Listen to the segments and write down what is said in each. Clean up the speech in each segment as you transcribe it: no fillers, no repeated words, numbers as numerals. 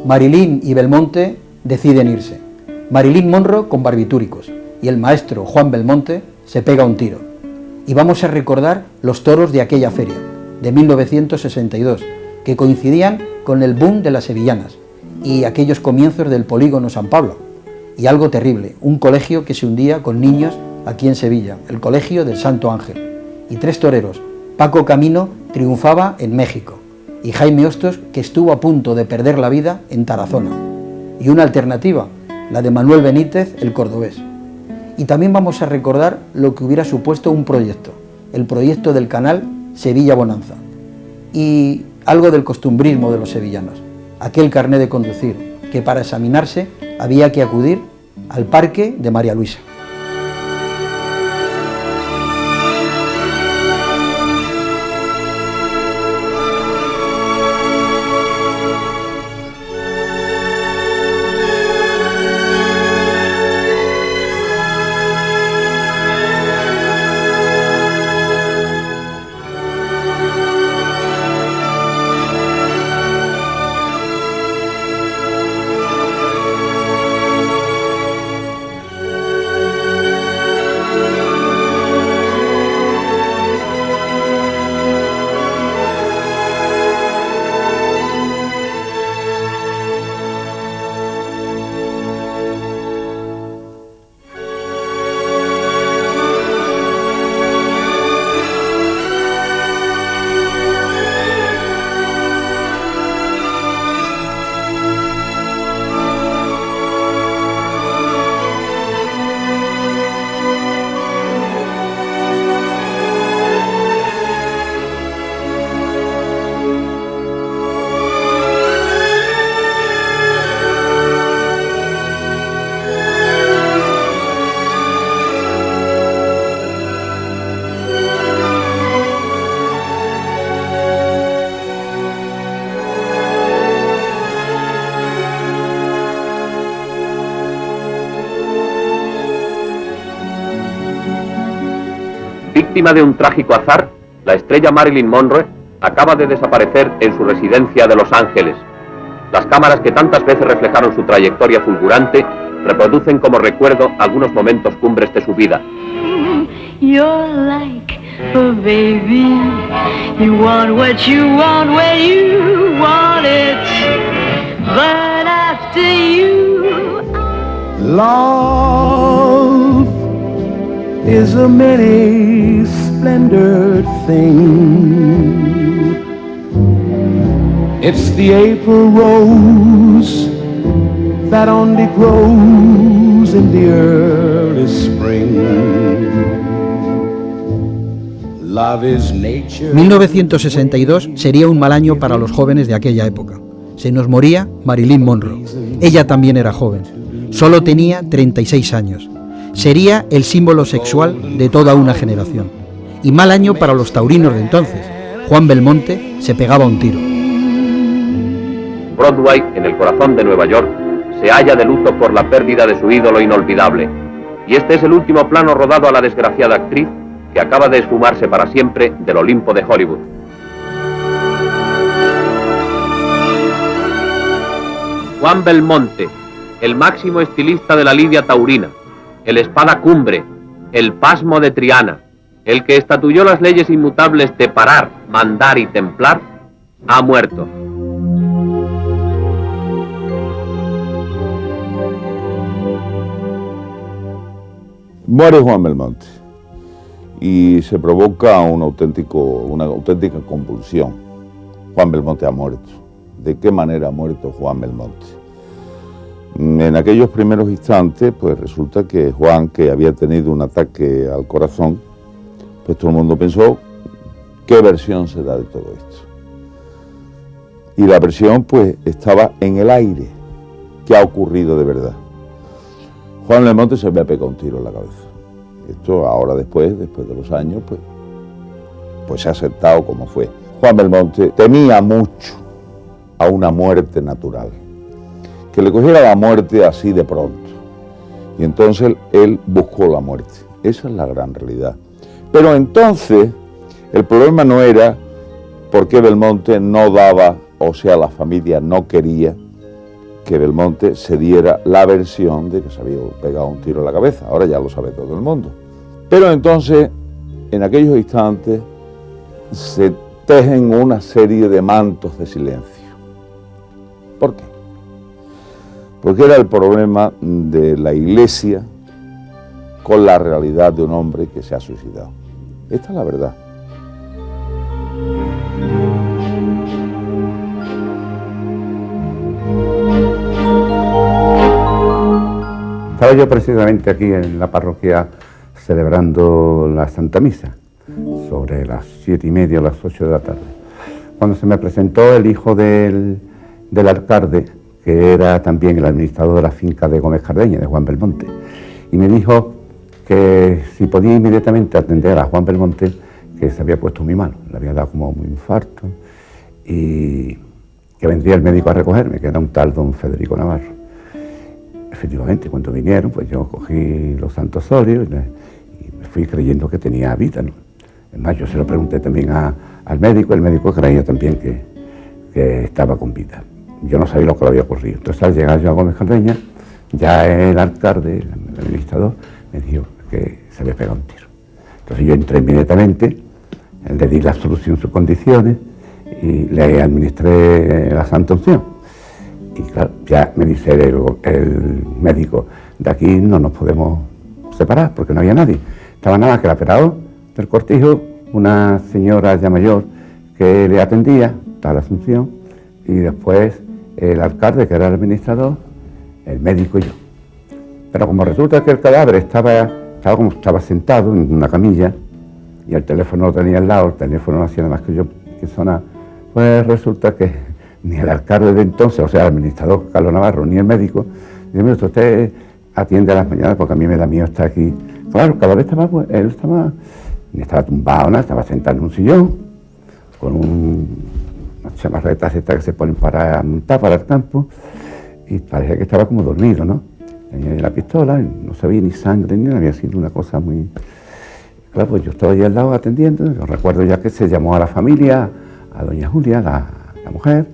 Marilyn y Belmonte deciden irse. Marilyn Monroe con barbitúricos y el maestro Juan Belmonte se pega un tiro. Y vamos a recordar los toros de aquella feria, de 1962, que coincidían con el boom de las sevillanas y aquellos comienzos del polígono San Pablo. Y algo terrible, un colegio que se hundía con niños aquí en Sevilla, el Colegio del Santo Ángel. Y 3 toreros, Paco Camino triunfaba en México y Jaime Hostos, que estuvo a punto de perder la vida en Tarazona. Y una alternativa, la de Manuel Benítez, el cordobés. Y también vamos a recordar lo que hubiera supuesto un proyecto, el proyecto del canal Sevilla Bonanza. Y algo del costumbrismo de los sevillanos, aquel carné de conducir, que para examinarse había que acudir al parque de María Luisa. Víctima de un trágico azar, la estrella Marilyn Monroe acaba de desaparecer en su residencia de Los Ángeles. Las cámaras que tantas veces reflejaron su trayectoria fulgurante reproducen como recuerdo algunos momentos cumbres de su vida. You're like a baby. You want what you want when you want it. But after you, love is a many-splendored thing. It's the April rose that only grows in the early spring. Love is nature. 1962 sería un mal año para los jóvenes de aquella época. Se nos moría Marilyn Monroe. Ella también era joven. Solo tenía 36 años. Sería el símbolo sexual de toda una generación. Y mal año para los taurinos de entonces. Juan Belmonte se pegaba un tiro. Broadway, en el corazón de Nueva York, se halla de luto por la pérdida de su ídolo inolvidable. Y este es el último plano rodado a la desgraciada actriz que acaba de esfumarse para siempre del Olimpo de Hollywood. Juan Belmonte, el máximo estilista de la lidia taurina, el espada cumbre, el pasmo de Triana, el que estatuyó las leyes inmutables de parar, mandar y templar, ha muerto. Muere Juan Belmonte y se provoca una auténtica convulsión. Juan Belmonte ha muerto. ¿De qué manera ha muerto Juan Belmonte? En aquellos primeros instantes, pues resulta que Juan, que había tenido un ataque al corazón, pues todo el mundo pensó, ¿qué versión se da de todo esto? Y la versión, pues, estaba en el aire. ¿Qué ha ocurrido de verdad? Juan Belmonte se había pegado un tiro en la cabeza. Esto ahora después de los años, pues se ha aceptado como fue. Juan Belmonte temía mucho a una muerte natural, que le cogiera la muerte así de pronto. Y entonces él buscó la muerte. Esa es la gran realidad. Pero entonces el problema no era por qué Belmonte no daba, o sea, la familia no quería que Belmonte se diera la versión de que se había pegado un tiro en la cabeza. Ahora ya lo sabe todo el mundo. Pero entonces, en aquellos instantes, se tejen una serie de mantos de silencio. ¿Por qué? Porque era el problema de la Iglesia con la realidad de un hombre que se ha suicidado. Esta es la verdad. Estaba yo precisamente aquí en la parroquia celebrando la Santa Misa, sobre las 7:30 o las 8 de la tarde, cuando se me presentó el hijo del alcalde, que era también el administrador de la finca de Gómez Cardeña, de Juan Belmonte, y me dijo que si podía inmediatamente atender a Juan Belmonte, que se había puesto muy mal, le había dado como un infarto, y que vendría el médico a recogerme, que era un tal don Federico Navarro. Efectivamente, cuando vinieron, pues yo cogí los santos óleos y me fui creyendo que tenía vida, ¿no? Es más, yo se lo pregunté también al médico, el médico creía también que estaba con vida. Yo no sabía lo que le había ocurrido. Entonces, al llegar yo a Gómez Cardeña, ya el alcalde, el administrador, me dijo que se había pegado un tiro. Entonces yo entré inmediatamente, le di la solución, sus condiciones, y le administré la Santa Unción. Y claro, ya me dice el médico, de aquí no nos podemos separar, porque no había nadie. Estaba nada más que el operador del cortijo, una señora ya mayor que le atendía, tal Asunción, y después el alcalde, que era el administrador, el médico y yo. Pero como resulta que el cadáver estaba sentado en una camilla, y el teléfono lo tenía al lado, el teléfono no hacía nada más que sonar, pues resulta que ni el alcalde de entonces, o sea, el administrador Carlos Navarro, ni el médico, dice, mire, usted atiende a las mañanas porque a mí me da miedo estar aquí. Claro, cada vez él estaba tumbado, ¿no? Estaba sentado en un sillón, con unas chamarretas estas que se ponen para montar para el campo, y parecía que estaba como dormido, ¿no? Tenía la pistola, no se veía ni sangre, ni había sido una cosa muy... Claro, pues yo estaba allí al lado atendiendo, yo recuerdo ya que se llamó a la familia, a doña Julia, la mujer,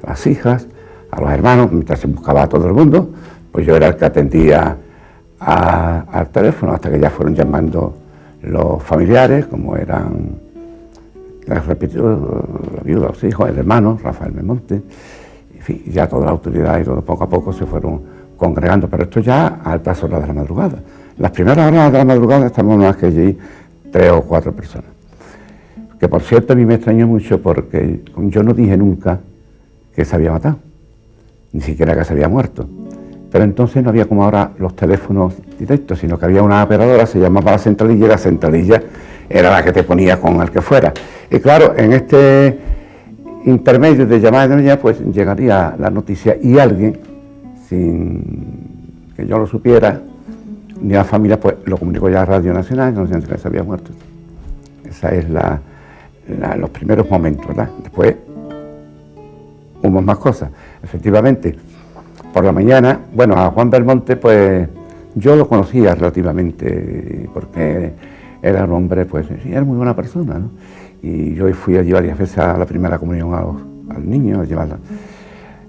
a las hijas, a los hermanos, mientras se buscaba a todo el mundo, pues yo era el que atendía al teléfono, hasta que ya fueron llamando los familiares, como eran, repito, la viuda, los hijos, el hermano, Rafael Belmonte, en fin, ya toda la autoridad y todo, poco a poco se fueron congregando, pero esto ya a altas horas de la madrugada. Las primeras horas de la madrugada estábamos más que allí 3 o 4 personas. Que por cierto a mí me extrañó mucho porque yo no dije nunca que se había matado, ni siquiera que se había muerto. Pero entonces no había como ahora los teléfonos directos, sino que había una operadora, se llamaba la centralilla, y la centralilla era la que te ponía con el que fuera. Y claro, en este intermedio de llamada de noche, pues llegaría la noticia y alguien, sin que yo lo supiera, ni la familia, pues lo comunicó ya a Radio Nacional, no sé que se había muerto. Esa es los primeros momentos, ¿verdad? Después hubo más cosas. Efectivamente, por la mañana, bueno, a Juan Belmonte, pues yo lo conocía relativamente, porque era un hombre, pues sí, era muy buena persona, ¿no? Y yo fui allí varias veces a la primera comunión al niño, a llevarla.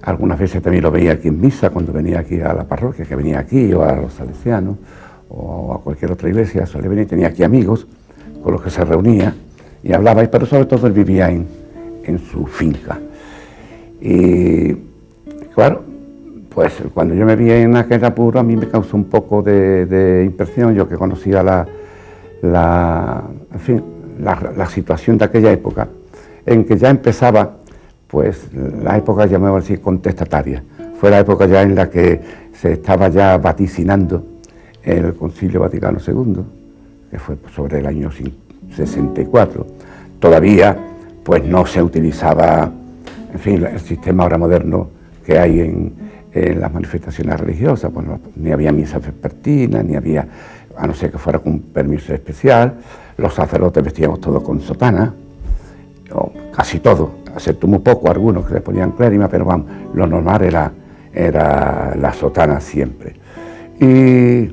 Algunas veces también lo veía aquí en misa, cuando venía aquí a la parroquia, que venía aquí, o a los salesianos, o a cualquier otra iglesia, solía venir, tenía aquí amigos con los que se reunía y hablaba, pero sobre todo él vivía en su finca. Y claro, pues cuando yo me vi en aquel apuro, a mí me causó un poco de impresión, yo que conocía la situación de aquella época, en que ya empezaba, pues la época, llamémoslo así, contestataria. Fue la época ya en la que se estaba ya vaticinando el Concilio Vaticano II, que fue sobre el año 64. Todavía pues no se utilizaba, en fin, el sistema ahora moderno que hay en las manifestaciones religiosas, pues ni había misa vespertina, ni había, a no ser que fuera con un permiso especial, los sacerdotes vestíamos todo con sotana, o casi todo, excepto muy poco, algunos que le ponían clérima, pero vamos, lo normal era la sotana siempre. Y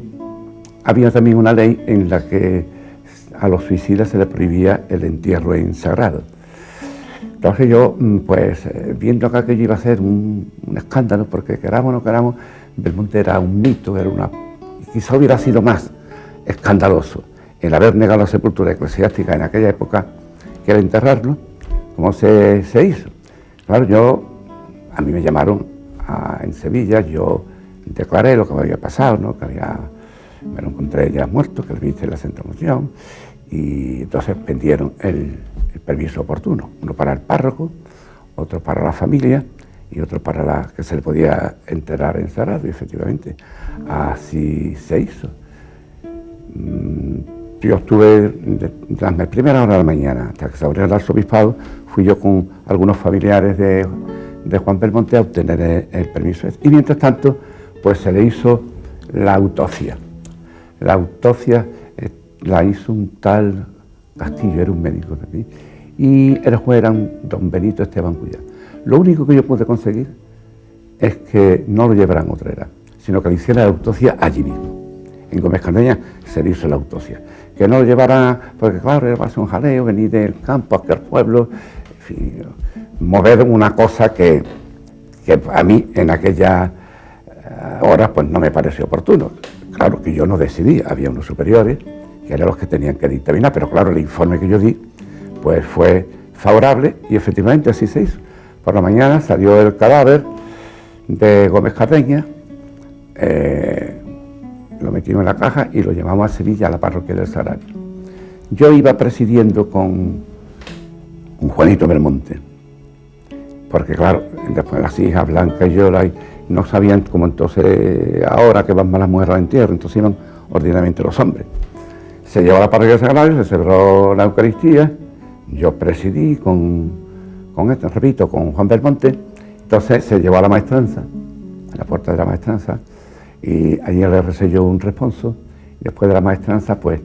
había también una ley en la que a los suicidas se les prohibía el entierro en sagrado. Entonces yo, pues, viendo que aquello iba a ser un escándalo, porque queramos o no queramos, Belmonte era un mito, quizá hubiera sido más escandaloso el haber negado la sepultura eclesiástica en aquella época que el enterrarlo, como se hizo. Claro, a mí me llamaron en Sevilla, yo declaré lo que me había pasado, ¿no? Me lo encontré ya muerto, que le viste en la Santa Unción, y entonces pidieron el permiso oportuno, uno para el párroco, otro para la familia y otro para la que se le podía enterrar en Sarado, y efectivamente así se hizo. Yo estuve, desde las primeras horas de la mañana hasta que se abrió el arzobispado, fui yo con algunos familiares de Juan Belmonte a obtener el permiso. Y mientras tanto, pues se le hizo la autopsia. La autopsia la hizo un tal Castillo, era un médico también, y el juez era un don Benito Esteban Cuyá. Lo único que yo pude conseguir es que no lo llevaran a Utrera, sino que le hiciera la autopsia allí mismo. En Gómez Cardeña se le hizo la autopsia. Que no lo llevara, porque claro, era un jaleo, venir del campo a aquel pueblo, en fin, mover una cosa que a mí en aquella hora pues no me pareció oportuno. Claro que yo no decidí, había unos superiores que eran los que tenían que dictaminar, pero claro, el informe que yo di pues fue favorable y efectivamente así se hizo. Por la mañana salió el cadáver de Gómez Cardeña, lo metimos en la caja y lo llevamos a Sevilla, a la parroquia del Sagrario. Yo iba presidiendo con Juanito Belmonte, porque claro, después las hijas Blanca y Yola no sabían cómo entonces, ahora que van más las mujeres al entierro, entonces iban ordinariamente los hombres. Se llevó a la parroquia del Sagrario, se celebró la Eucaristía, yo presidí con Juan Belmonte, entonces se llevó a la maestranza, a la puerta de la maestranza, y allí le recé yo un responso, y después de la maestranza pues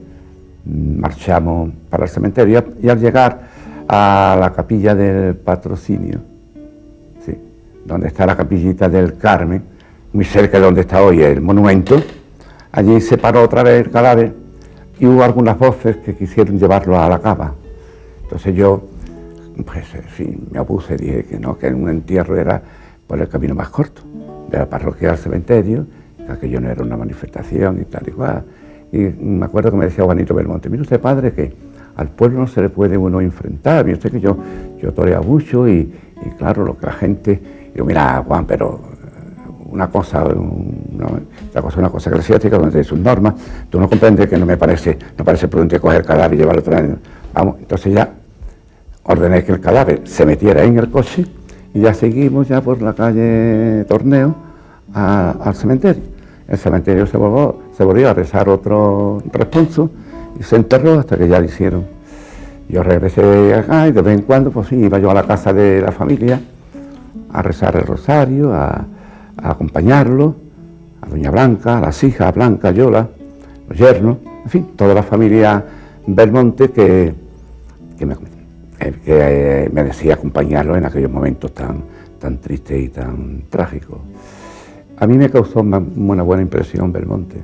marchamos para el cementerio, y al llegar a la capilla del Patrocinio, sí, donde está la capillita del Carmen, muy cerca de donde está hoy el monumento, allí se paró otra vez el cadáver y hubo algunas voces que quisieron llevarlo a la cava. Entonces yo, pues en fin, me opuse, dije que no, que un entierro era por el camino más corto, de la parroquia al cementerio, que aquello no era una manifestación y tal y cual. Y me acuerdo que me decía Juanito Belmonte, mire usted, padre, que al pueblo no se le puede uno enfrentar, mire usted que yo toreo mucho y claro, lo que la gente... Digo, mira, Juan, pero una cosa eclesiástica donde tiene sus normas, tú no comprendes que no parece prudente coger el cadáver y llevarlo otra vez. Vamos, entonces ya ordené que el cadáver se metiera en el coche y ya seguimos ya por la calle Torneo al cementerio. El cementerio se volvió a rezar otro responso y se enterró hasta que ya lo hicieron. Yo regresé acá y de vez en cuando pues sí, iba yo a la casa de la familia a rezar el rosario, a acompañarlo, a doña Blanca, a las hijas, Blanca, Yola, los yernos, en fin, toda la familia Belmonte que me decía acompañarlo en aquellos momentos tan tristes y tan trágicos. A mí me causó una buena impresión Belmonte.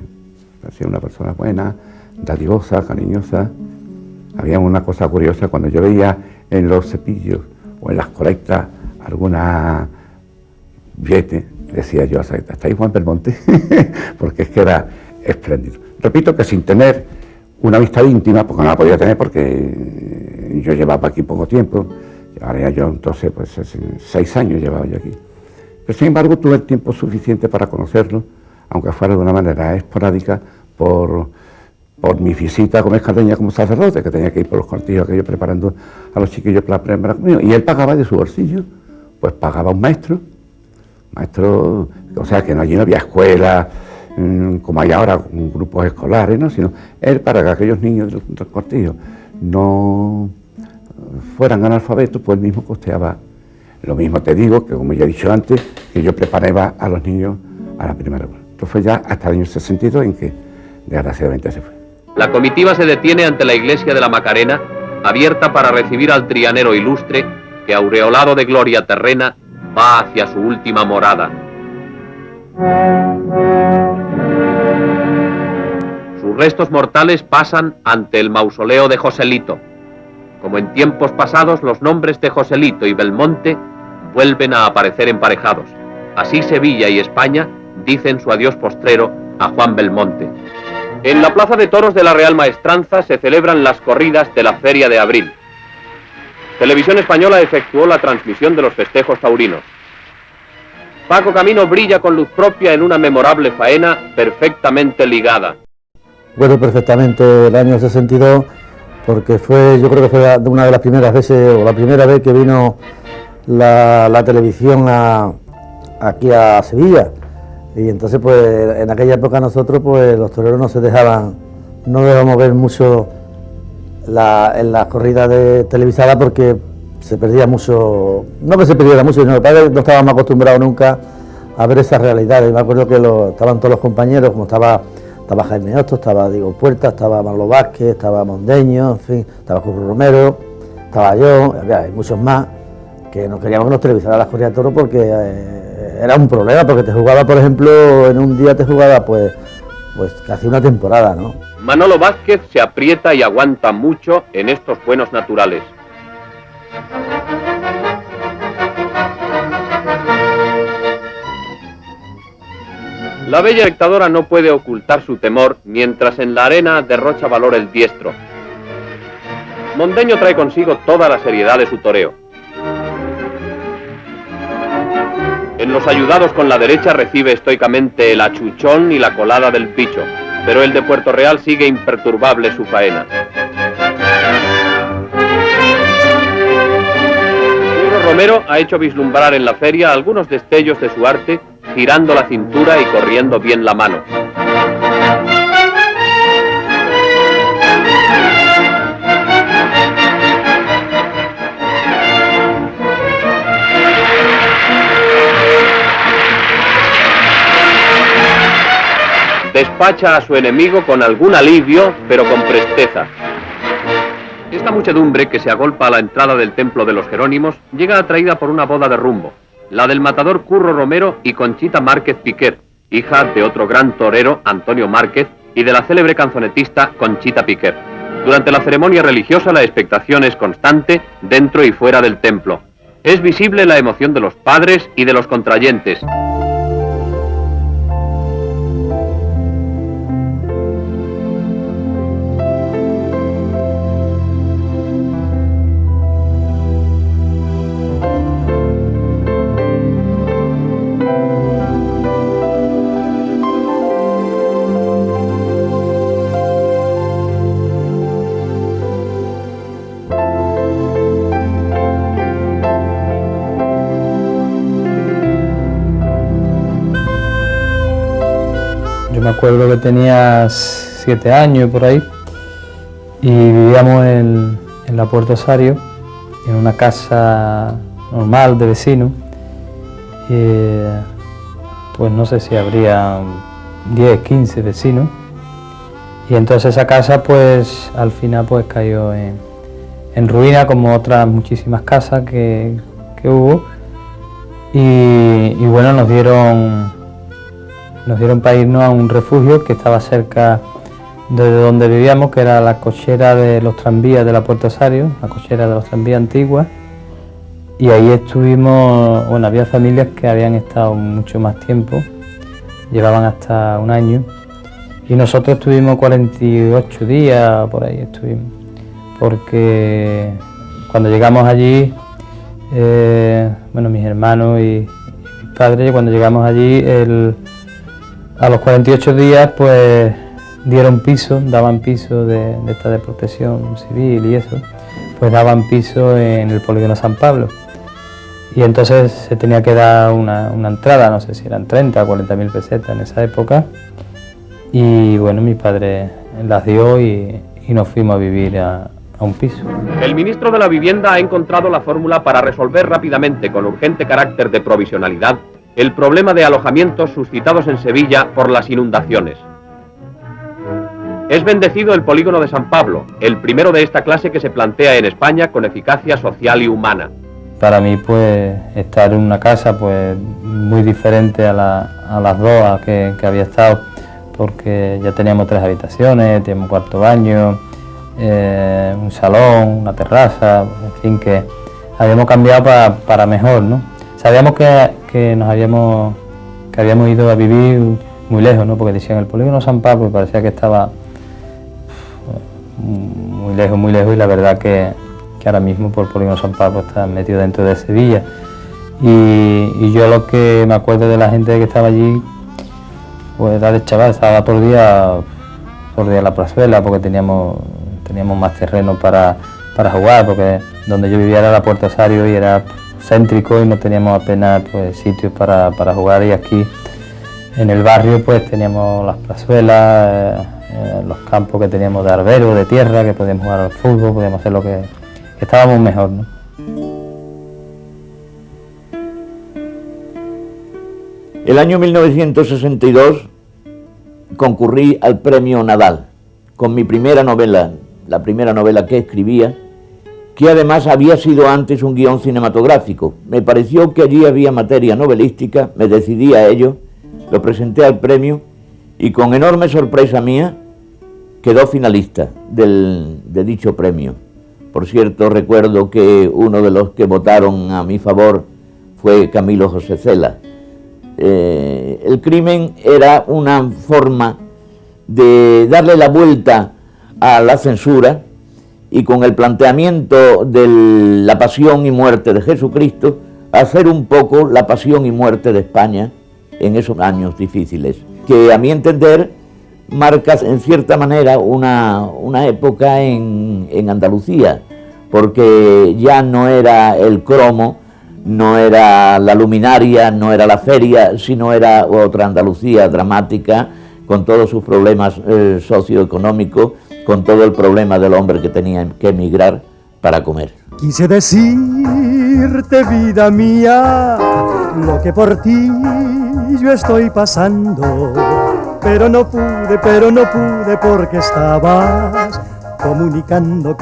Parecía una persona buena, dadivosa, cariñosa. Había una cosa curiosa, cuando yo veía en los cepillos o en las colectas alguna billete, decía yo, ¿está ahí Juan Belmonte? Porque es que era espléndido. Repito que sin tener una amistad íntima, porque no la podía tener porque yo llevaba aquí poco tiempo, llevaría yo entonces, pues 6 años llevaba yo aquí. Pero sin embargo tuve el tiempo suficiente para conocerlo, aunque fuera de una manera esporádica, por mi visita a Gómez Cardeña como sacerdote, que tenía que ir por los cortijos que yo preparando a los chiquillos para la primera comunión, y él pagaba de su bolsillo, pues pagaba un maestro, o sea que allí no había escuela, como hay ahora, grupos escolares, ¿no? Sino él, para que aquellos niños del cortijo no fueran analfabetos, pues él mismo costeaba. Lo mismo te digo, que como ya he dicho antes, que yo preparaba a los niños a la primera comunión. Esto fue ya hasta el año 62 en que desgraciadamente se fue. La comitiva se detiene ante la iglesia de la Macarena, abierta para recibir al trianero ilustre que, aureolado de gloria terrena, va hacia su última morada. Sus restos mortales pasan ante el mausoleo de Joselito. Como en tiempos pasados, los nombres de Joselito y Belmonte vuelven a aparecer emparejados. Así Sevilla y España dicen su adiós postrero a Juan Belmonte. En la Plaza de Toros de la Real Maestranza se celebran las corridas de la Feria de Abril. Televisión Española efectuó la transmisión de los festejos taurinos. Paco Camino brilla con luz propia en una memorable faena perfectamente ligada. Recuerdo perfectamente el año 62 porque yo creo que fue una de las primeras veces, o la primera vez que vino la televisión aquí a Sevilla. Y entonces pues en aquella época nosotros pues los toreros no dejamos ver mucho en las corridas televisadas porque se perdía mucho, no que se perdiera mucho, sino que no estábamos acostumbrados nunca a ver esas realidades. Y me acuerdo que estaban todos los compañeros, como estaba Jaime Hostos, estaba Diego Puerta, estaba Manolo Vázquez, estaba Mondeño, en fin, estaba Curro Romero, estaba yo, había muchos más, que no queríamos que nos televisaran las corridas de toros porque era un problema, porque te jugaba, por ejemplo, en un día te jugaba pues casi una temporada, ¿no? Manolo Vázquez se aprieta y aguanta mucho en estos buenos naturales. La bella espectadora no puede ocultar su temor mientras en la arena derrocha valor el diestro. Mondeño trae consigo toda la seriedad de su toreo. En los ayudados con la derecha recibe estoicamente el achuchón y la colada del picho, pero el de Puerto Real sigue imperturbable su faena. Curro Romero ha hecho vislumbrar en la feria algunos destellos de su arte, girando la cintura y corriendo bien la mano. Despacha a su enemigo con algún alivio, pero con presteza. Esta muchedumbre que se agolpa a la entrada del templo de los Jerónimos llega atraída por una boda de rumbo, la del matador Curro Romero y Conchita Márquez Piquer, hija de otro gran torero, Antonio Márquez, y de la célebre canzonetista Conchita Piquer. Durante la ceremonia religiosa la expectación es constante dentro y fuera del templo. Es visible la emoción de los padres y de los contrayentes. Me acuerdo que tenía 7 años por ahí y vivíamos en la Puerta Osario, en una casa normal de vecinos. Pues no sé si habría 10, 15 vecinos. Y entonces esa casa pues al final pues cayó en ruina, como otras muchísimas casas que hubo. Y bueno, nos dieron para irnos a un refugio que estaba cerca de donde vivíamos, que era la cochera de los tranvías de la Puerta Osario, la cochera de los tranvías antigua, y ahí estuvimos. Bueno, había familias que habían estado mucho más tiempo, llevaban hasta un año, y nosotros estuvimos 48 días, por ahí estuvimos, porque cuando llegamos allí, bueno, mis hermanos y mis padres, cuando llegamos allí, a los 48 días pues daban piso de esta de protección civil y eso, pues daban piso en el polígono San Pablo. Y entonces se tenía que dar una entrada, no sé si eran 30 o 40.000 pesetas en esa época. Y bueno, mi padre las dio y nos fuimos a vivir a un piso. El ministro de la Vivienda ha encontrado la fórmula para resolver rápidamente, con urgente carácter de provisionalidad, el problema de alojamientos suscitados en Sevilla por las inundaciones. Es bendecido el polígono de San Pablo, el primero de esta clase que se plantea en España con eficacia social y humana. Para mí, pues, estar en una casa pues muy diferente a las dos que había estado, porque ya teníamos 3 habitaciones, teníamos cuarto baño, un salón, una terraza, en fin, que habíamos cambiado para mejor, ¿no? Sabíamos que habíamos ido a vivir muy lejos, ¿no? Porque decían el polígono San Pablo, parecía que estaba muy lejos, y la verdad que ahora mismo por el polígono San Pablo está metido dentro de Sevilla. Y yo lo que me acuerdo de la gente que estaba allí, pues era de chaval, estaba por día en la plazuela, porque teníamos más terreno para jugar, porque donde yo vivía era la Puerta Osario y era céntrico y no teníamos apenas pues sitios para jugar, y aquí en el barrio pues teníamos las plazuelas, los campos que teníamos de arbero, de tierra, que podíamos jugar al fútbol, podíamos hacer lo que estábamos mejor, ¿no? El año 1962 concurrí al Premio Nadal con mi primera novela, la primera novela que escribía, que además había sido antes un guión cinematográfico. Me pareció que allí había materia novelística, me decidí a ello, lo presenté al premio y con enorme sorpresa mía quedó finalista de dicho premio. Por cierto, recuerdo que uno de los que votaron a mi favor fue Camilo José Cela. El crimen era una forma de darle la vuelta a la censura y con el planteamiento de la pasión y muerte de Jesucristo, hacer un poco la pasión y muerte de España en esos años difíciles, que a mi entender marca en cierta manera una época en Andalucía, porque ya no era el cromo, no era la luminaria, no era la feria, sino era otra Andalucía dramática, con todos sus problemas socioeconómicos, con todo el problema del hombre que tenía que emigrar para comer. Quise decirte, vida mía, lo que por ti yo estoy pasando, pero no pude porque estabas comunicando.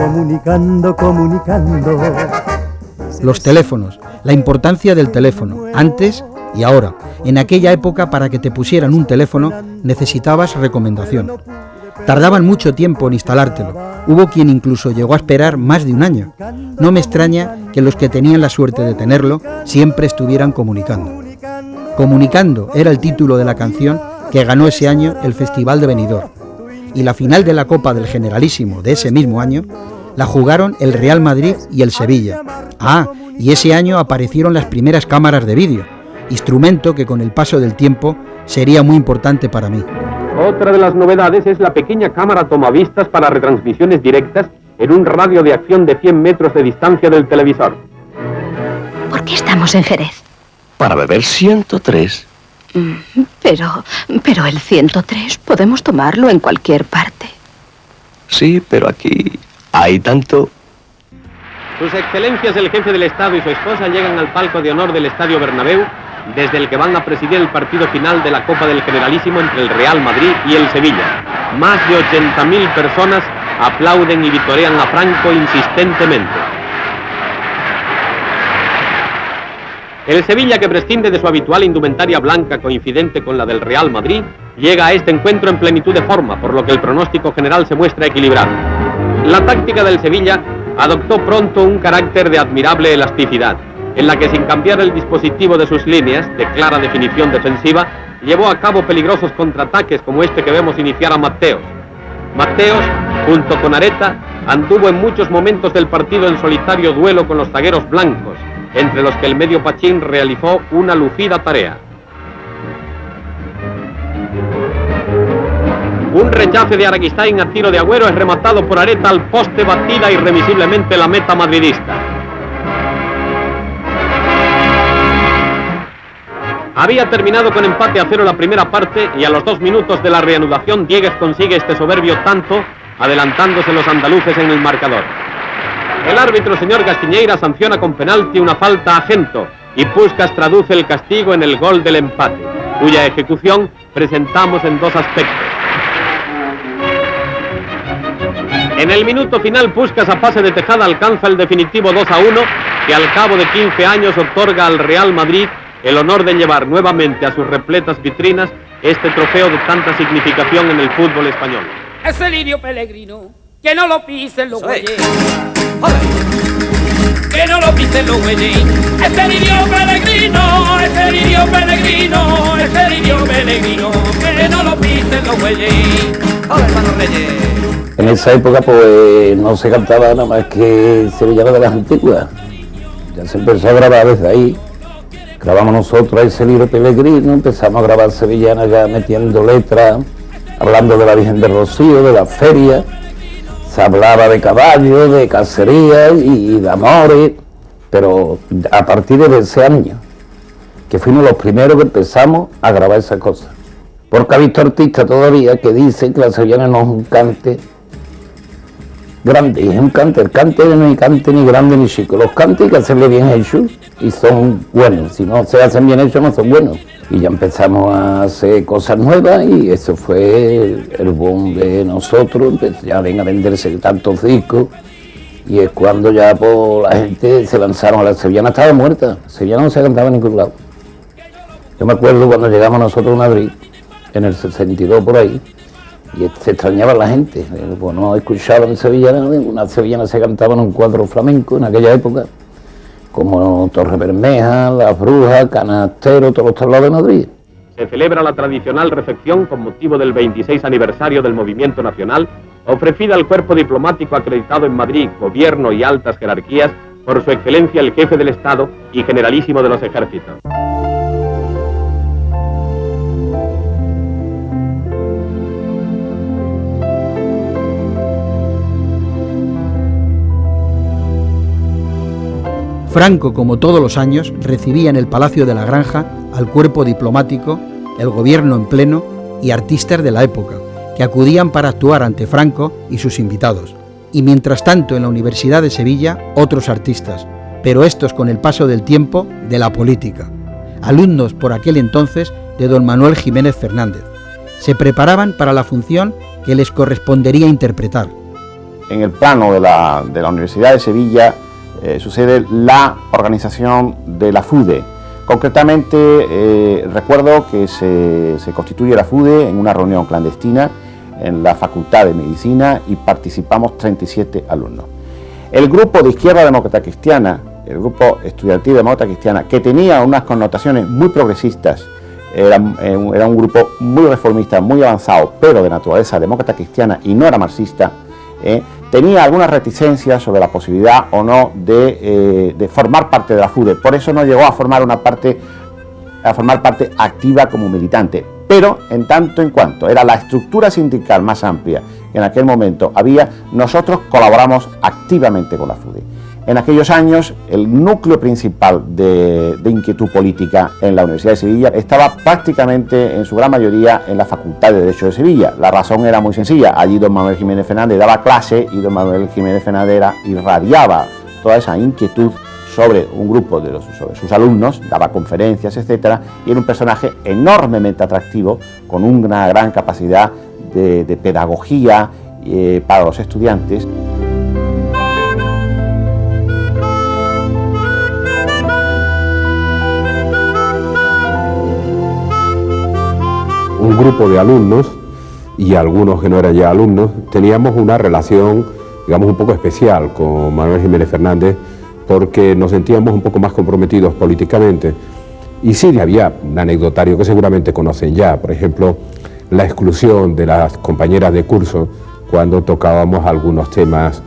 Los teléfonos, la importancia del teléfono, antes y ahora. En aquella época, para que te pusieran un teléfono, necesitabas recomendación. Tardaban mucho tiempo en instalártelo. Hubo quien incluso llegó a esperar más de un año. No me extraña que los que tenían la suerte de tenerlo siempre estuvieran comunicando. Comunicando era el título de la canción que ganó ese año el Festival de Benidorm. Y la final de la Copa del Generalísimo de ese mismo año la jugaron el Real Madrid y el Sevilla. Y ese año aparecieron las primeras cámaras de vídeo, instrumento que con el paso del tiempo sería muy importante para mí. Otra de las novedades es la pequeña cámara tomavistas para retransmisiones directas en un radio de acción de 100 metros de distancia del televisor. ¿Por qué estamos en Jerez? Para beber 103. Pero el 103 podemos tomarlo en cualquier parte. Sí, pero aquí hay tanto. Sus excelencias el jefe del Estado y su esposa llegan al palco de honor del Estadio Bernabéu, desde el que van a presidir el partido final de la Copa del Generalísimo entre el Real Madrid y el Sevilla. Más de 80.000 personas aplauden y vitorean a Franco insistentemente. El Sevilla, que prescinde de su habitual indumentaria blanca coincidente con la del Real Madrid, llega a este encuentro en plenitud de forma, por lo que el pronóstico general se muestra equilibrado. La táctica del Sevilla adoptó pronto un carácter de admirable elasticidad, en la que sin cambiar el dispositivo de sus líneas, de clara definición defensiva, llevó a cabo peligrosos contraataques como este que vemos iniciar a Mateos. Mateos, junto con Areta, anduvo en muchos momentos del partido en solitario duelo con los zagueros blancos, entre los que el medio Pachín realizó una lucida tarea. Un rechace de Araquistáin a tiro de Agüero es rematado por Areta al poste, batida irremisiblemente la meta madridista. Había terminado con empate a 0 la primera parte y a los 2 minutos de la reanudación Diegues consigue este soberbio tanto, adelantándose los andaluces en el marcador. El árbitro, señor Castiñeira, sanciona con penalti una falta a Gento y Puskás traduce el castigo en el gol del empate, cuya ejecución presentamos en 2 aspectos. En el minuto final, Puskás a pase de Tejada alcanza el definitivo 2-1, que al cabo de 15 años otorga al Real Madrid el honor de llevar nuevamente a sus repletas vitrinas este trofeo de tanta significación en el fútbol español. Ese lirio peregrino que no lo pisen los güeyes. Que no lo pisen los güeyes. Es el idioma peregrino, es el idioma peregrino, es el idioma peregrino. Que no lo pisen los güeyes. Hermano Reyes. En esa época pues no se cantaba nada más que sevillanas de las antiguas. Ya se empezó a grabar desde ahí. Grabamos nosotros ese libro peregrino, empezamos a grabar sevillanas ya metiendo letras, hablando de la Virgen del Rocío, de la feria. Se hablaba de caballos, de cacería y de amores, pero a partir de ese año, que fuimos los primeros que empezamos a grabar esas cosas. Porque ha visto artistas todavía que dicen que la sevillana no es un cante grande, es un cante, el cante no hay cante ni grande ni chico, los cantes hay que hacerle bien hechos y son buenos, si no se hacen bien hechos no son buenos. Y ya empezamos a hacer cosas nuevas y eso fue el boom de nosotros, ya ven a venderse tantos discos y es cuando ya pues, la gente se lanzaron a la sevillana, estaba muerta, la sevillana no se cantaba en ningún lado. Yo me acuerdo cuando llegamos nosotros a Madrid, en el 62 por ahí, y se extrañaba la gente, pues no escuchaban sevillana, una sevillana se cantaba en un cuadro flamenco en aquella época, como Torre Bermeja, Las Brujas, Canastero, todos los tablados de Madrid. Se celebra la tradicional recepción con motivo del 26 aniversario del Movimiento Nacional, ofrecida al cuerpo diplomático acreditado en Madrid, gobierno y altas jerarquías, por su excelencia el jefe del Estado y generalísimo de los ejércitos. Franco, como todos los años, recibía en el Palacio de la Granja al cuerpo diplomático, el gobierno en pleno y artistas de la época, que acudían para actuar ante Franco y sus invitados. Y mientras tanto en la Universidad de Sevilla, otros artistas, pero estos con el paso del tiempo de la política. Alumnos por aquel entonces de don Manuel Jiménez Fernández. Se preparaban para la función que les correspondería interpretar. En el plano de la Universidad de Sevilla, sucede la organización de la FUDE. Concretamente, recuerdo que se constituye la FUDE en una reunión clandestina en la Facultad de Medicina y participamos 37 alumnos. El grupo de Izquierda Demócrata Cristiana, el grupo estudiantil demócrata cristiana, que tenía unas connotaciones muy progresistas, era un grupo muy reformista, muy avanzado, pero de naturaleza demócrata cristiana y no era marxista, tenía algunas reticencias sobre la posibilidad o no de formar parte de la FUDE. Por eso no llegó a formar parte activa como militante. Pero en tanto en cuanto era la estructura sindical más amplia que en aquel momento había, nosotros colaboramos activamente con la FUDE. En aquellos años, el núcleo principal de inquietud política en la Universidad de Sevilla estaba prácticamente, en su gran mayoría, en la Facultad de Derecho de Sevilla. La razón era muy sencilla. Allí don Manuel Jiménez Fernández daba clase y don Manuel Jiménez Fernández irradiaba toda esa inquietud sobre un grupo sobre sus alumnos, daba conferencias, etcétera, y era un personaje enormemente atractivo, con una gran capacidad de pedagogía para los estudiantes. Un grupo de alumnos y algunos que no eran ya alumnos, teníamos una relación, digamos, un poco especial con Manuel Jiménez Fernández porque nos sentíamos un poco más comprometidos políticamente. Y sí, había un anecdotario que seguramente conocen ya, por ejemplo, la exclusión de las compañeras de curso cuando tocábamos algunos temas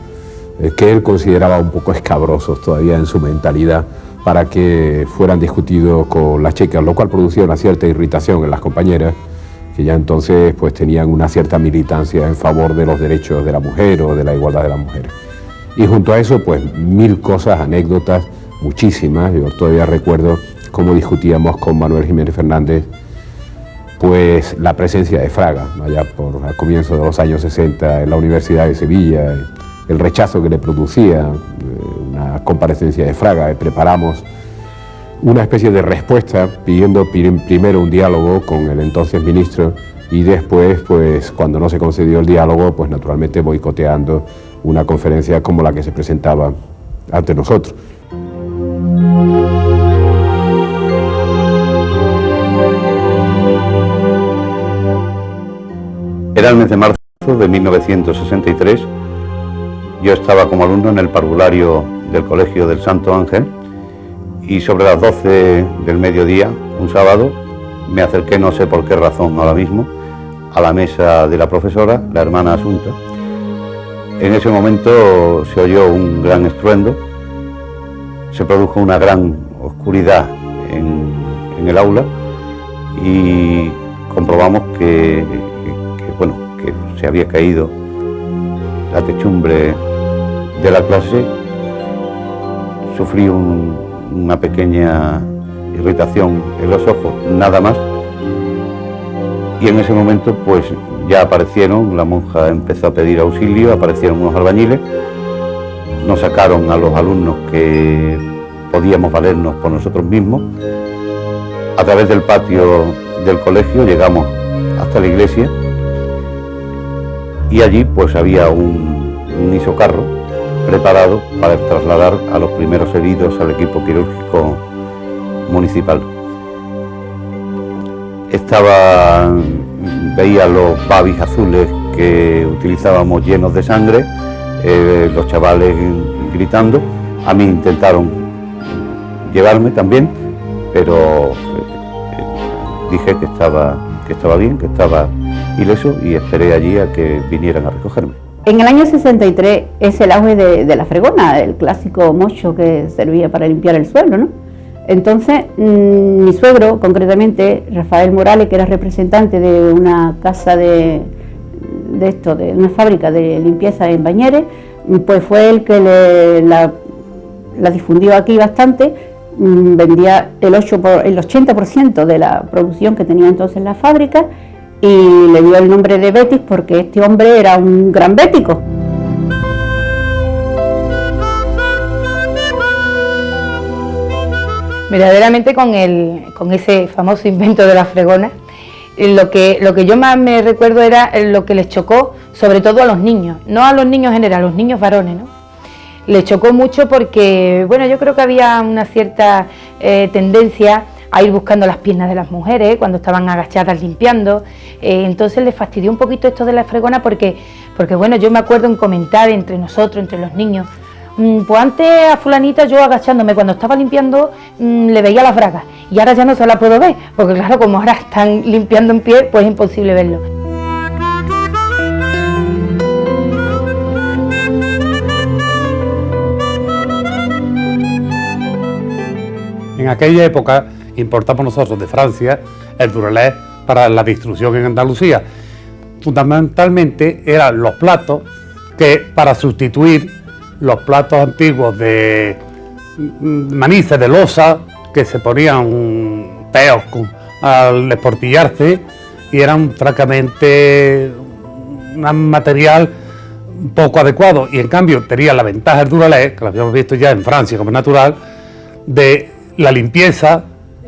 que él consideraba un poco escabrosos todavía en su mentalidad para que fueran discutidos con las chicas, lo cual producía una cierta irritación en las compañeras, que ya entonces pues tenían una cierta militancia en favor de los derechos de la mujer o de la igualdad de las mujeres. Y junto a eso pues mil cosas, anécdotas, muchísimas. Yo todavía recuerdo cómo discutíamos con Manuel Jiménez Fernández pues la presencia de Fraga, allá a comienzos de los años 60 en la Universidad de Sevilla, el rechazo que le producía una comparecencia de Fraga. Preparamos una especie de respuesta pidiendo primero un diálogo con el entonces ministro y después, pues cuando no se concedió el diálogo, pues naturalmente boicoteando una conferencia como la que se presentaba ante nosotros. Era el mes de marzo de 1963 Yo estaba como alumno en el parvulario del Colegio del Santo Ángel y sobre las 12 del mediodía, un sábado, me acerqué, no sé por qué razón ahora mismo, a la mesa de la profesora, la hermana Asunta. En ese momento se oyó un gran estruendo, se produjo una gran oscuridad en el aula y comprobamos que se había caído la techumbre de la clase. Sufrí una pequeña irritación en los ojos, nada más, y en ese momento pues ya aparecieron, la monja empezó a pedir auxilio, aparecieron unos albañiles, nos sacaron a los alumnos que podíamos valernos por nosotros mismos. A través del patio del colegio llegamos hasta la iglesia y allí pues había un isocarro preparado para trasladar a los primeros heridos al equipo quirúrgico municipal. Veía los babis azules que utilizábamos llenos de sangre, los chavales gritando. A mí intentaron llevarme también, pero dije que estaba bien, que estaba ileso y esperé allí a que vinieran a recogerme. En el año 63 es el auge de la fregona, el clásico mocho que servía para limpiar el suelo, ¿no? Entonces, mi suegro, concretamente, Rafael Morales, que era representante de una casa de una fábrica de limpieza en Bañeres, pues fue el que la difundió aquí bastante, vendía el 80% de la producción que tenía entonces la fábrica y le dio el nombre de Betis porque este hombre era un gran bético. Verdaderamente con ese famoso invento de la fregona, lo que yo más me recuerdo era lo que les chocó, sobre todo a los niños, no a los niños en general, a los niños varones, ¿no? Les chocó mucho porque, bueno, yo creo que había una cierta tendencia a ir buscando las piernas de las mujeres cuando estaban agachadas limpiando, entonces les fastidió un poquito esto de la fregona porque bueno, yo me acuerdo en comentar entre nosotros, entre los niños, pues antes a fulanita yo agachándome cuando estaba limpiando le veía las bragas y ahora ya no se la puedo ver, porque claro, como ahora están limpiando en pie, pues es imposible verlo. En aquella época importamos nosotros de Francia el Durelais para la distribución en Andalucía. Fundamentalmente eran los platos que, para sustituir los platos antiguos de manices de losa, que se ponían peos al esportillarse y eran francamente un material poco adecuado, y en cambio tenía la ventaja del Durelais, que lo habíamos visto ya en Francia como natural, de la limpieza,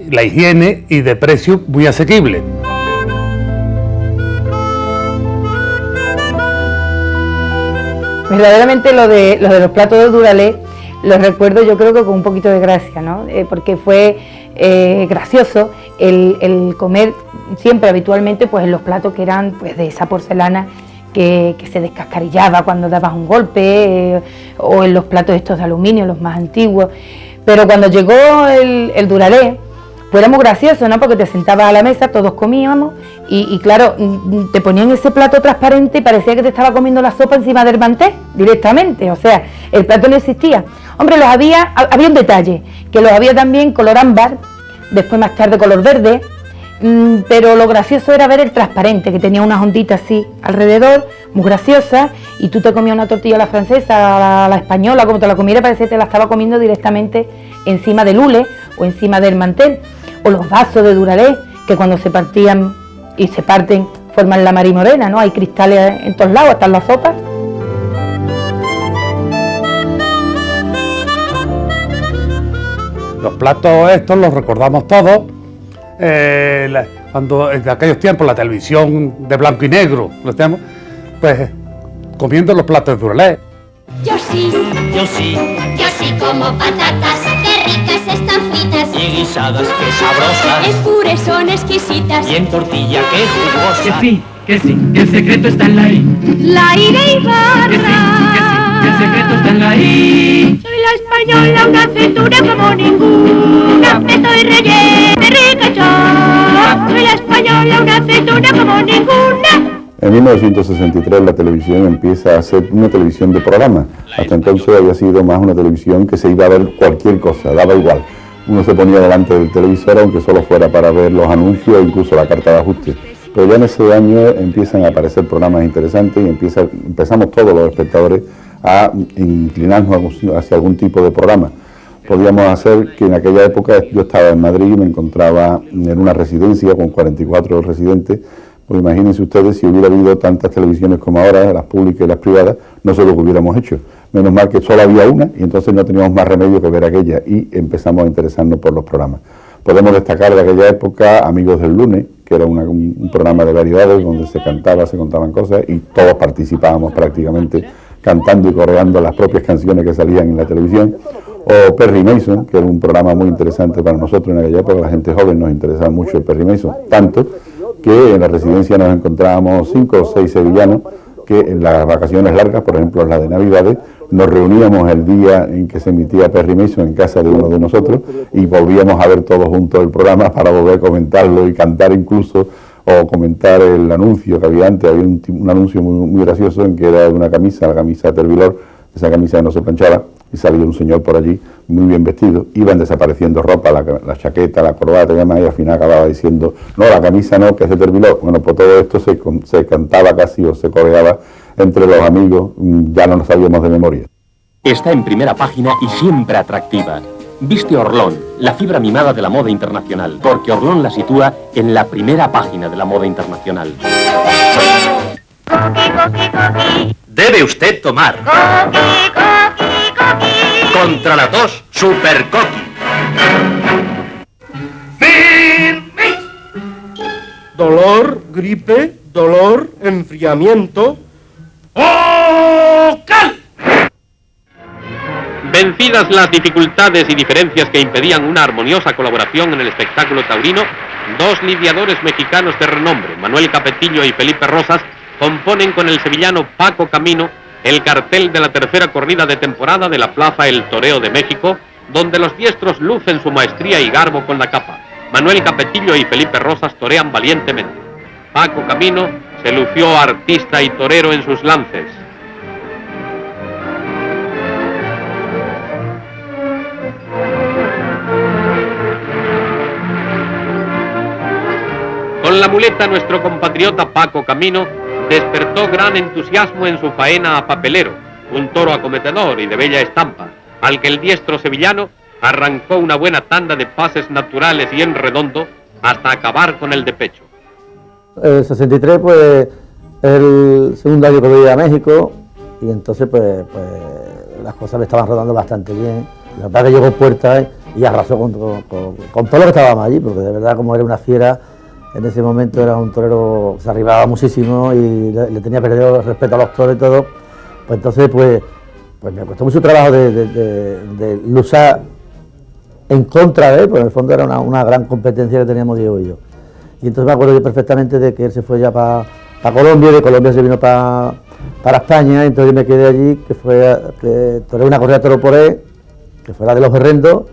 la higiene y de precio muy asequible. Verdaderamente lo de los platos de Durelais lo recuerdo yo creo que con un poquito de gracia, ¿no? Porque fue gracioso el comer siempre habitualmente pues en los platos que eran pues de esa porcelana que se descascarillaba cuando dabas un golpe, o en los platos estos de aluminio, los más antiguos. Pero cuando llegó el Durelais, pues era muy gracioso, ¿no? Porque te sentabas a la mesa, todos comíamos y claro, te ponían ese plato transparente y parecía que te estaba comiendo la sopa encima del mantel directamente, o sea, el plato no existía. Hombre, había un detalle, que los había también color ámbar, después más tarde color verde, pero lo gracioso era ver el transparente, que tenía unas onditas así alrededor, muy graciosas, y tú te comías una tortilla a la francesa, a la española, como te la comiera, parecía que te la estaba comiendo directamente encima del hule o encima del mantel. O los vasos de Durelais, que cuando se partían y se parten forman la marimorena, ¿no? Hay cristales en todos lados, hasta en las sopas. Los platos estos los recordamos todos, cuando en aquellos tiempos la televisión de blanco y negro, los tenemos, pues comiendo los platos de Durelais. Yo sí como patatas, qué ricas están fritas. Y guisadas, qué sabrosas. En puré son exquisitas. Y en tortilla, qué jugosa. Que sí, el secreto está en la I. La I de Ibarra. ¿Qué secretos tendrá ahí? Soy la española, una cintura como ninguna. Estoy rellena de ricachón. Soy la española, una cintura como ninguna. En 1963 la televisión empieza a ser una televisión de programa. Hasta entonces había sido más una televisión que se iba a ver cualquier cosa, daba igual. Uno se ponía delante del televisor aunque solo fuera para ver los anuncios o incluso la carta de ajuste. Pero ya en ese año empiezan a aparecer programas interesantes y empezamos todos los espectadores a inclinarnos hacia algún tipo de programa. Podíamos hacer que en aquella época yo estaba en Madrid y me encontraba en una residencia con 44 residentes. Pues imagínense ustedes si hubiera habido tantas televisiones como ahora, las públicas y las privadas, no sé lo que hubiéramos hecho. Menos mal que solo había una y entonces no teníamos más remedio que ver aquella y empezamos a interesarnos por los programas. Podemos destacar de aquella época Amigos del Lunes, que era un programa de variedades donde se cantaba, se contaban cosas y todos participábamos prácticamente cantando y coreando las propias canciones que salían en la televisión. O Perry Mason, que era un programa muy interesante para nosotros en aquella época, la gente joven nos interesaba mucho el Perry Mason, tanto que en la residencia nos encontrábamos 5 o 6 sevillanos que en las vacaciones largas, por ejemplo en la de Navidades, nos reuníamos el día en que se emitía Perry Mason en casa de uno de nosotros y volvíamos a ver todos juntos el programa para volver a comentarlo y cantar incluso o comentar el anuncio que había antes. Había un anuncio muy gracioso en que era de una camisa, la camisa de Tervilor, esa camisa que no se planchaba, y salía un señor por allí muy bien vestido, iban desapareciendo ropa, la chaqueta, la corbata y demás, y al final acababa diciendo, no, la camisa no, que es de Tervilor. Bueno, pues todo esto se cantaba casi o se coreaba entre los amigos, ya no lo sabíamos de memoria. Está en primera página y siempre atractiva. Viste Orlón, la fibra mimada de la moda internacional, porque Orlón la sitúa en la primera página de la moda internacional. Debe usted tomar. Contra la tos, Super Coqui. Dolor, gripe, dolor, enfriamiento. Vencidas las dificultades y diferencias que impedían una armoniosa colaboración en el espectáculo taurino, dos lidiadores mexicanos de renombre, Manuel Capetillo y Felipe Rosas, componen con el sevillano Paco Camino el cartel de la tercera corrida de temporada de la Plaza El Toreo de México, donde los diestros lucen su maestría y garbo con la capa. Manuel Capetillo y Felipe Rosas torean valientemente. Paco Camino se lució artista y torero en sus lances. Con la muleta, nuestro compatriota Paco Camino despertó gran entusiasmo en su faena a papelero, un toro acometedor y de bella estampa, al que el diestro sevillano arrancó una buena tanda de pases naturales y en redondo hasta acabar con el de pecho. El 63, pues, el segundo año que veía a México y entonces, pues las cosas me estaban rodando bastante bien. La verdad que llegó Puerta y arrasó con todo lo que estábamos allí, porque de verdad, como era una fiera, en ese momento era un torero, se arribaba muchísimo y le tenía perdido respeto a los toros y todo. Pues entonces, pues me costó mucho trabajo de luchar en contra de él, porque en el fondo era una gran competencia que teníamos Diego y yo. Y entonces me acuerdo yo perfectamente de que él se fue ya para Colombia, y de Colombia se vino para España, y entonces yo me quedé allí, que toré una corrida de toro por él, que fue la de los Berrendos.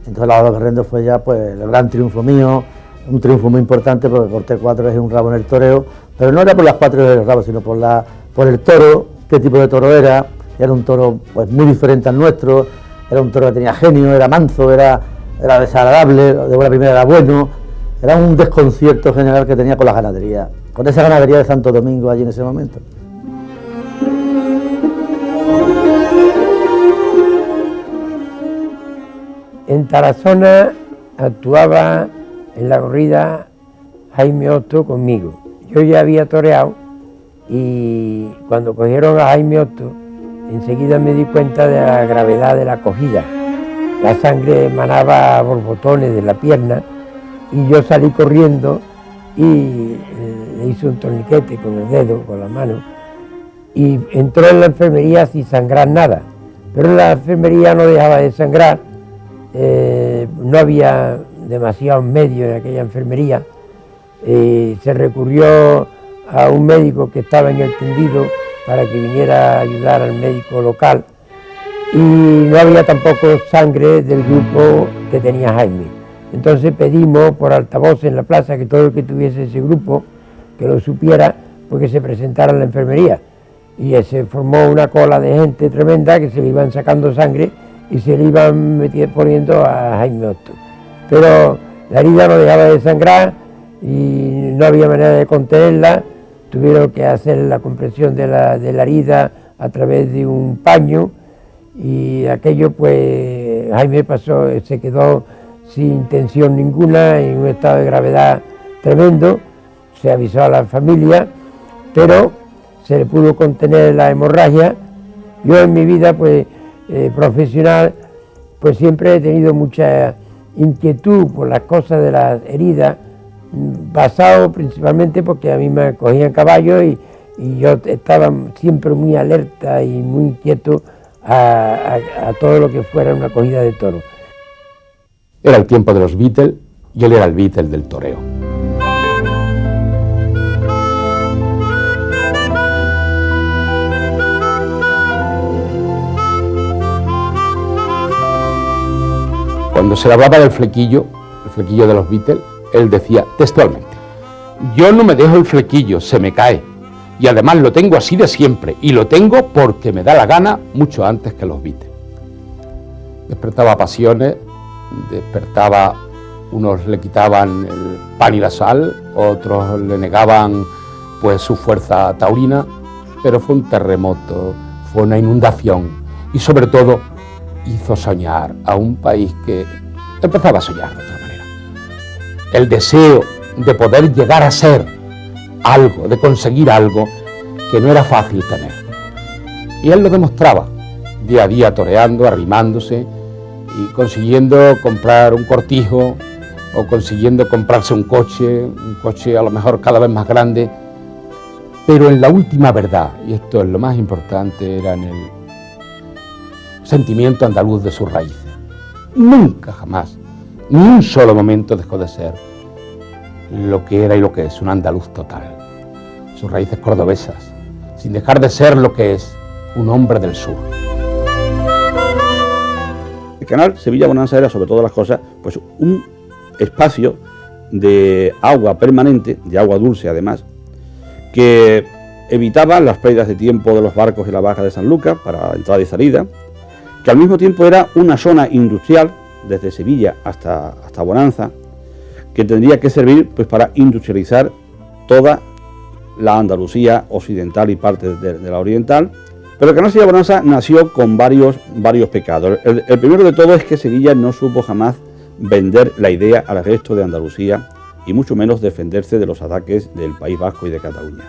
Entonces la de los Berrendos fue ya pues el gran triunfo mío, un triunfo muy importante porque corté 4 veces un rabo en el toreo, pero no era por las 4 veces el rabo, sino por el toro, qué tipo de toro era un toro pues muy diferente al nuestro, era un toro que tenía genio, era manso, era desagradable, de buena primera era bueno, era un desconcierto general que tenía con la ganadería, con esa ganadería de Santo Domingo allí en ese momento. En Tarazona actuaba en la corrida Jaime Otto conmigo. Yo ya había toreado y cuando cogieron a Jaime Otto, enseguida me di cuenta de la gravedad de la cogida. La sangre emanaba a borbotones de la pierna y yo salí corriendo y le hice un torniquete con el dedo, con la mano, y entró en la enfermería sin sangrar nada. Pero la enfermería no dejaba de sangrar, no había demasiados medios en aquella enfermería. Se recurrió a un médico que estaba en el tendido para que viniera a ayudar al médico local, y no había tampoco sangre del grupo que tenía Jaime. Entonces pedimos por altavoz en la plaza que todo el que tuviese ese grupo, que lo supiera, porque se presentara en la enfermería. Y se formó una cola de gente tremenda que se le iban sacando sangre y se le iban poniendo a Jaime Otto. Pero la herida no dejaba de sangrar y no había manera de contenerla. Tuvieron que hacer la compresión de la herida a través de un paño, y aquello pues Jaime se quedó sin tensión ninguna, en un estado de gravedad tremendo. Se avisó a la familia, pero se le pudo contener la hemorragia. Yo en mi vida pues profesional pues siempre he tenido mucha inquietud por las cosas de las heridas, basado principalmente porque a mí me cogían caballos y yo estaba siempre muy alerta y muy inquieto a todo lo que fuera una corrida de toros. Era el tiempo de los Beatles y él era el Beatle del toreo. Cuando se le hablaba del flequillo, el flequillo de los Beatles, él decía textualmente: yo no me dejo el flequillo, se me cae, y además lo tengo así de siempre, y lo tengo porque me da la gana mucho antes que los Beatles. Despertaba pasiones, unos le quitaban el pan y la sal, otros le negaban pues su fuerza taurina, pero fue un terremoto, fue una inundación, y sobre todo hizo soñar a un país que empezaba a soñar de otra manera. El deseo de poder llegar a ser algo, de conseguir algo que no era fácil tener. Y él lo demostraba, día a día toreando, arrimándose y consiguiendo comprar un cortijo o consiguiendo comprarse un coche a lo mejor cada vez más grande, pero en la última verdad, y esto es lo más importante, era en el sentimiento andaluz de sus raíces. Nunca, jamás, ni un solo momento dejó de ser lo que era y lo que es un andaluz total. Sus raíces cordobesas, sin dejar de ser lo que es un hombre del sur. El canal Sevilla-Bonanza era, sobre todas las cosas, pues un espacio de agua permanente, de agua dulce además, que evitaba las pérdidas de tiempo de los barcos en la Baja de San Lucas para entrada y salida, que al mismo tiempo era una zona industrial, desde Sevilla hasta Bonanza, que tendría que servir pues para industrializar toda la Andalucía occidental y parte de la oriental. Pero el canal Sevilla-Bonanza nació con varios pecados. El primero de todo es que Sevilla no supo jamás vender la idea al resto de Andalucía y mucho menos defenderse de los ataques del País Vasco y de Cataluña.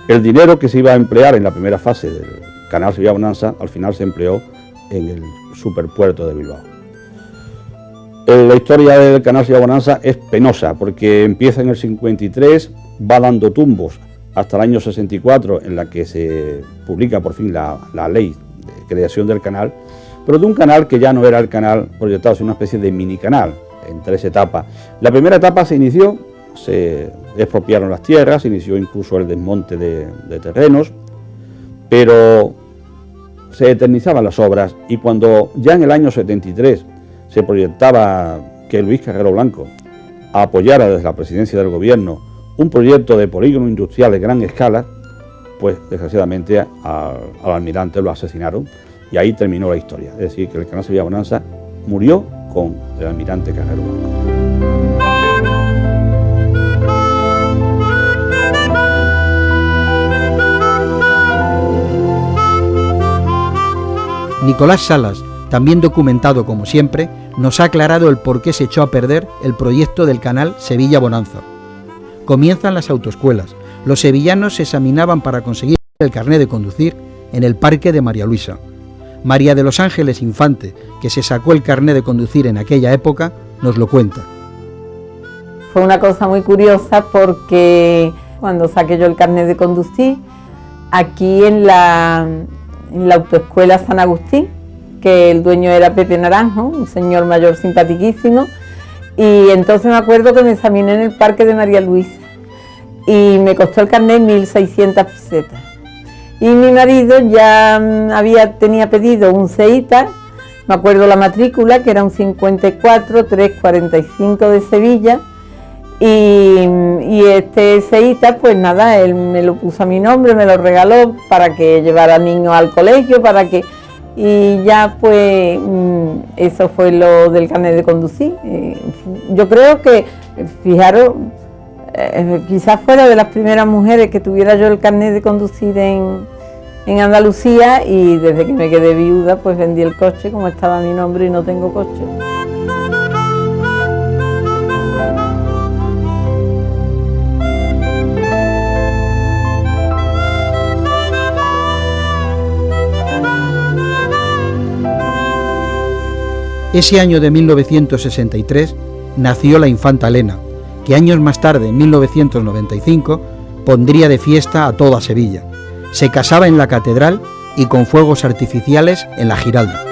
El dinero que se iba a emplear en la primera fase del canal Sevilla-Bonanza al final se empleó en el superpuerto de Bilbao. La historia del canal Sevilla-Bonanza es penosa porque empieza en el 53, va dando tumbos hasta el año 64, en la que se publica por fin la ley de creación del canal, pero de un canal que ya no era el canal proyectado, sino una especie de mini canal, en 3 etapas. La primera etapa se inició, se expropiaron las tierras, se inició incluso el desmonte de terrenos, pero se eternizaban las obras, y cuando ya en el año 73 se proyectaba que Luis Carrero Blanco apoyara desde la presidencia del gobierno un proyecto de polígono industrial de gran escala, pues desgraciadamente al almirante lo asesinaron y ahí terminó la historia. Es decir, que el canal Sevilla-Bonanza murió con el almirante Carrero Blanco. Nicolás Salas, también documentado como siempre, nos ha aclarado el por qué se echó a perder el proyecto del canal Sevilla-Bonanza. Comienzan las autoescuelas. Los sevillanos se examinaban para conseguir el carné de conducir en el Parque de María Luisa. María de los Ángeles Infante, que se sacó el carné de conducir en aquella época, nos lo cuenta. Fue una cosa muy curiosa porque cuando saqué yo el carné de conducir, aquí en la autoescuela San Agustín, que el dueño era Pepe Naranjo, un señor mayor simpaticísimo, y entonces me acuerdo que me examiné en el Parque de María Luisa y me costó el carnet 1.600 pesetas. Y mi marido ya tenía pedido un Seita, me acuerdo la matrícula, que era un 54 345 de Sevilla, y este Seita, pues nada, él me lo puso a mi nombre, me lo regaló para que llevara niños al colegio, y ya pues eso fue lo del carnet de conducir. Yo creo que, fijaros, quizás fuera de las primeras mujeres que tuviera yo el carnet de conducir en Andalucía, y desde que me quedé viuda pues vendí el coche, como estaba mi nombre y no tengo coche. Ese año de 1963 nació la infanta Elena, que años más tarde, en 1995, pondría de fiesta a toda Sevilla. Se casaba en la catedral y con fuegos artificiales en la Giralda.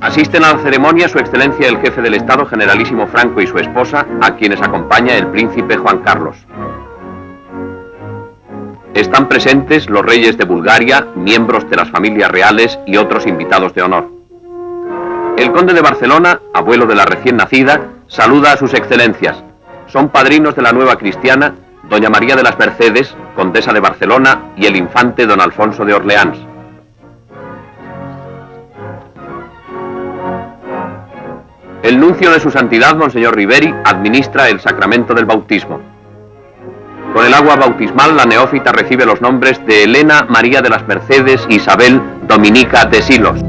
Asisten a la ceremonia Su Excelencia el Jefe del Estado, Generalísimo Franco, y su esposa, a quienes acompaña el Príncipe Juan Carlos. Están presentes los reyes de Bulgaria, miembros de las familias reales y otros invitados de honor. El conde de Barcelona, abuelo de la recién nacida, saluda a sus excelencias. Son padrinos de la nueva cristiana, doña María de las Mercedes, condesa de Barcelona, y el infante don Alfonso de Orleans. El nuncio de su santidad, Monseñor Riveri, administra el sacramento del bautismo. Con el agua bautismal, la neófita recibe los nombres de Elena María de las Mercedes Isabel Dominica de Silos.